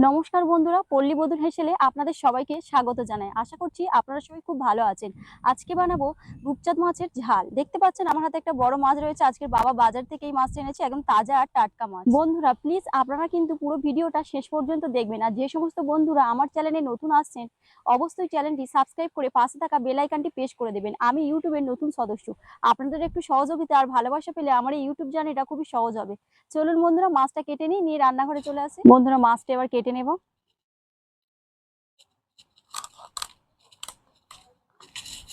নমস্কার বন্ধুরা, পল্লী বধূর হেসেলে আপনাদের সবাইকে স্বাগত জানাই। আশা করছি আপনারা সবাই খুব ভালো আছেন। আজকে বানাবো রূপচাঁদ মাছের ঝাল। দেখতে পাচ্ছেন আমার হাতে একটা বড় মাছ রয়েছে। আজকের বাবা বাজার থেকে এই মাছটা এনেছে, একদম তাজা আর টাটকা মাছ। বন্ধুরা প্লিজ আপনারা কিন্তু পুরো ভিডিওটা শেষ পর্যন্ত দেখবেন। আর যে সমস্ত বন্ধুরা আমার চ্যানেলে নতুন আসছেন অবশ্যই চ্যানেলটি সাবস্ক্রাইব করে পাশে থাকা বেল আইকনটি প্রেস করে দেবেন। আমি ইউটিউবের নতুন সদস্য, আপনাদের একটু সহযোগিতা আর ভালোবাসা পেলে আমার এই ইউটিউব জার্নিটা খুবই সহজ হবে। চলুন বন্ধুরা মাছটা কেটে নিয়ে রান্নাঘরে চলে আসি। বন্ধুরা মাছটা এবার কেটে নেব।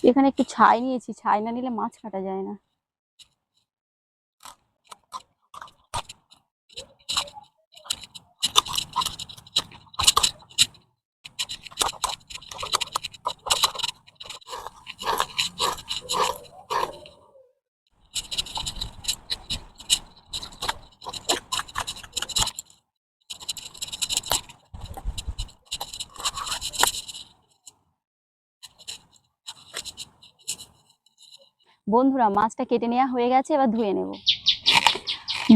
এখানে একটু ছাই নিয়েছি, ছাই না নিলে মাছ কাটা যায় না। বন্ধুরা মাছটা কেটে নেওয়া হয়ে গেছে, এবার ধুয়ে নেব।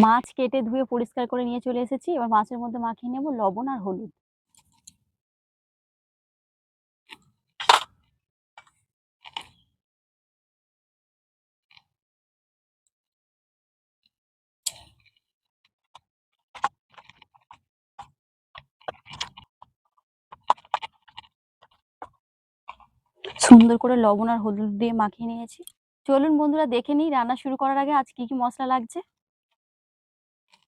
মাছ কেটে ধুয়ে পরিষ্কার করে নিয়ে চলে এসেছি। এবার মাছের মধ্যে মাখিয়ে নেব লবণ আর হলুদ। সুন্দর করে লবণ আর হলুদ দিয়ে মাখিয়ে নিয়েছি। চলুন বন্ধুরা দেখে নিই রান্না শুরু করার আগে আজ কি কি মশলা লাগছে।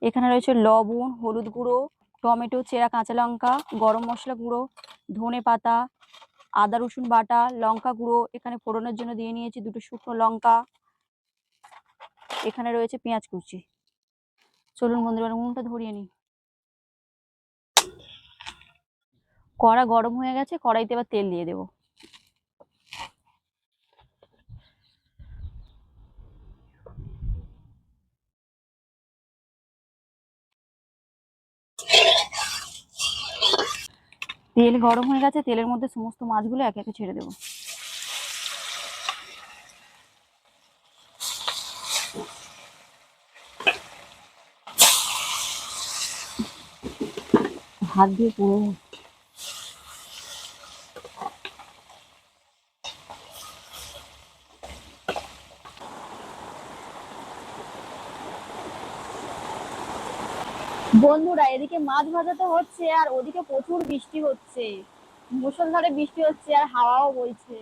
এখানে রয়েছে লবণ, হলুদ গুঁড়ো, টমেটো, চেরা কাঁচা লঙ্কা, গরম মশলা গুঁড়ো, ধনে পাতা, আদা রসুন বাটা, লঙ্কা গুঁড়ো। এখানে ফোড়নের জন্য দিয়ে নিয়েছি দুটো শুকনো লঙ্কা। এখানে রয়েছে পেঁয়াজ কুচি। চলুন বন্ধুরা উনুনটা ধরিয়ে নিই। কড়া গরম হয়ে গেছে, কড়াইতে এবার তেল দিয়ে দেবো। তেল গরম হয়ে গেছে, তেলের মধ্যে সমস্ত মাছগুলো একে একে ছেড়ে দেবো। হাত দিয়ে পুরো বন্ধুরা এদিকে মাছ ভাজা তো হচ্ছে আর ওদিকে প্রচুর বৃষ্টি হচ্ছে, মুষলধারে বৃষ্টি হচ্ছে আর হাওয়াও বইছে।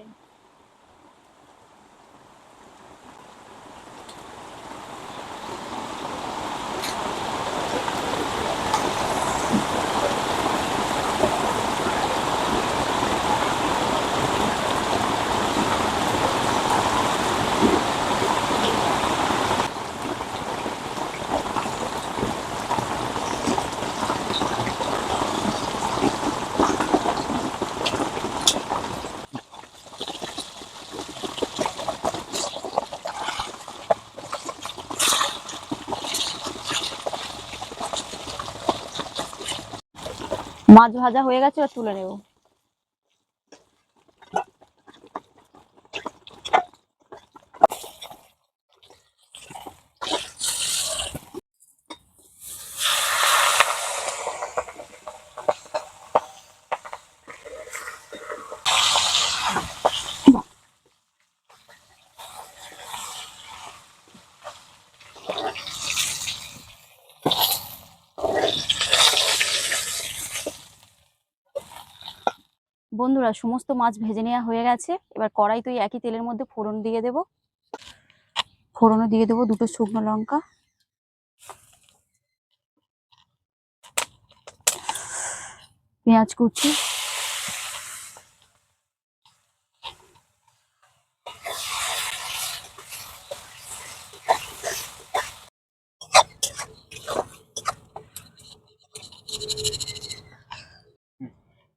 মাছ ভাজা হয়ে গেছে, আর তুলে নেব। বন্ধুরা সমস্ত মাছ ভেজে নেওয়া হয়ে গেছে। এবার কড়াই তো একই তেলের মধ্যে ফোড়ন দিয়ে দেব। ফোড়নে দিয়ে দেবো দুটো শুকনো লঙ্কা, পেঁয়াজ কুচি,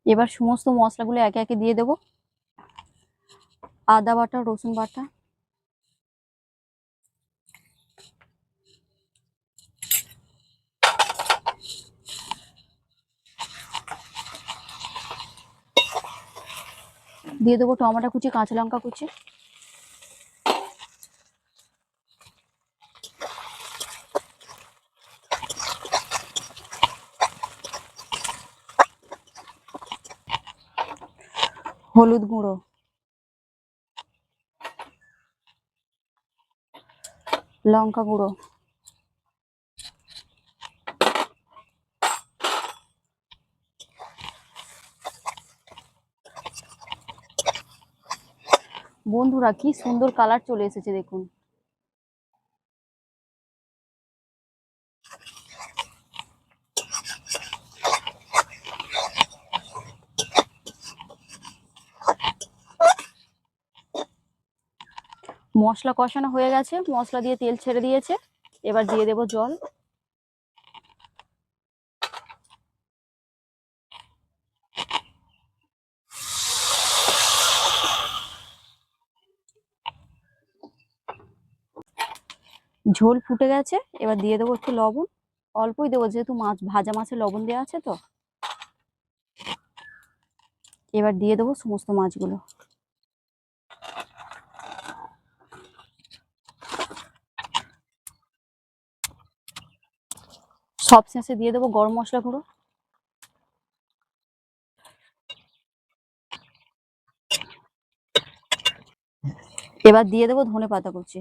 এবার সমস্ত মশলাগুলো একে একে দিয়ে দেব। আদা বাটা, রসুন বাটা, দিয়ে দেবো টমেটো কুচি, কাঁচা লঙ্কা কুচি, হলুদ গুঁড়ো, লঙ্কা গুঁড়ো, বন্ধুরা কি সুন্দর কালার চলে এসেছে দেখুন। মশলা কষানো হয়ে গেছে, মশলা দিয়ে তেল ছেড়ে দিয়েছে, এবার দিয়ে দেব জল। ঝোল ফুটে গেছে, এবার দিয়ে দেবো একটু লবণ, অল্পই দেবো যেহেতু মাছ ভাজা মাছে লবণ দেওয়া আছে তো। এবার দিয়ে দেবো সমস্ত মাছগুলো। সব শেষে দিয়ে দেবো গরম মশলা গুঁড়ো। এবার দিয়ে দেবো ধনে পাতা কুচি।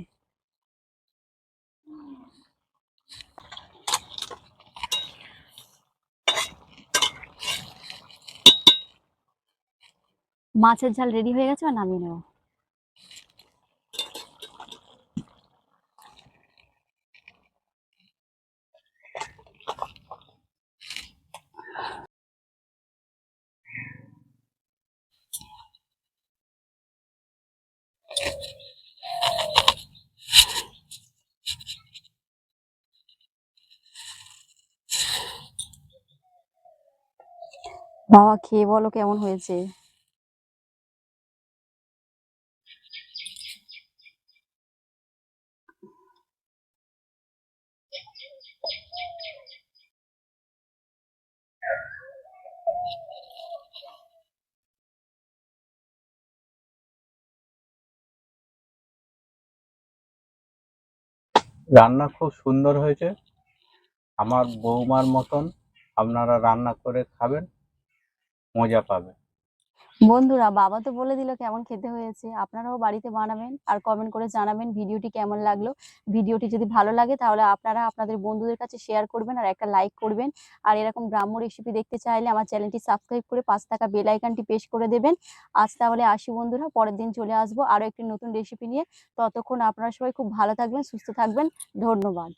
মাছের ঝাল রেডি হয়ে গেছে, আর নামিয়ে নেবো। বাবা খেয়ে বলো কেমন হয়েছে। রান্না খুব সুন্দর হয়েছে। আমার বৌমার মতন আপনারা রান্না করে খাবেন, মজা পাবেন। বন্ধুরা বাবা তো বলে দিল কেমন খেতে হয়েছে, আপনারাও বাড়িতে বানাবেন আর কমেন্ট করে জানাবেন ভিডিওটি কেমন লাগলো। ভিডিওটি যদি ভালো লাগে তাহলে আপনারা আপনাদের বন্ধুদের কাছে শেয়ার করবেন আর একটা লাইক করবেন। আর এরকম গ্রাম্য রেসিপি দেখতে চাইলে আমার চ্যানেলটি সাবস্ক্রাইব করে পাশে থাকা বেল আইকনটি প্রেস করে দেবেন। আজ তাহলে আসি বন্ধুরা, পরের দিন চলে আসবো আরো একটি নতুন রেসিপি নিয়ে। ততক্ষণ আপনারা সবাই খুব ভালো থাকবেন, সুস্থ থাকবেন। ধন্যবাদ।